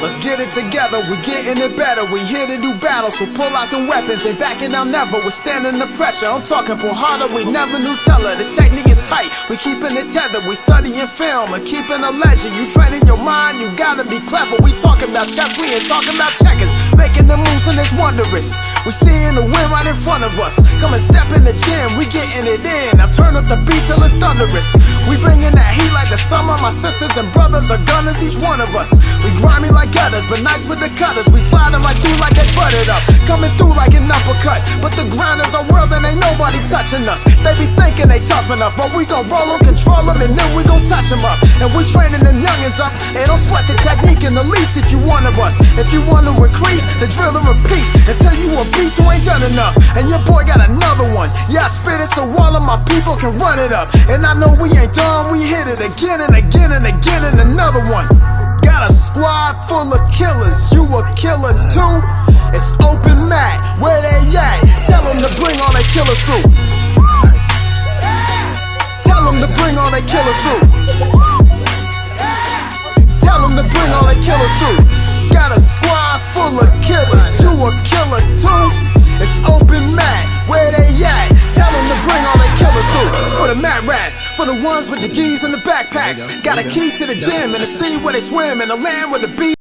Let's get it together, we getting it better. We here to do battle, so pull out them weapons. Ain't backing down never, we're standing the pressure. I'm talking pull harder, we never knew teller. The technique is tight, we keeping it tethered. We studying film and keeping a legend. You training your mind, you gotta be clever. We talking about chess, we ain't talking about checkers. Making the moves and it's wondrous. We seeing the win right in front of us. Come and step in the gym, we getting it in. Now turn up the beat till it's thunderous. We bringing that heat like the summer. My sisters and brothers are gunners, each one of us. We grimy like gutters, but nice with the cutters. We sliding right through like they buttered up. Coming through like an uppercut. But the ground is our world and ain't nobody touching us. They be thinking they tough enough, but we gon' roll them, control them, and then we gon' touch them up. And we training them youngins up. And don't sweat the technique in the least if you one of us. If you want to increase, then drill and repeat until you a beast who ain't done enough. And your boy got another one. Yeah, I spit it so all of my people can run it up. And I know we ain't done, we hit it again and again and again and another one. Got a squad full of killers, you a killer too? It's open mat, where they at? Tell them to bring all their killers through. Tell them to bring all their killers through. Tell them to bring all their killers through. Got a squad full of killers, you a killer too? It's open mat, where they at? Tell them to bring all their killers through. It's for the mat rats, for the ones with the geese and the backpacks. Got a key to the gym and the sea where they swim and the land where the beach.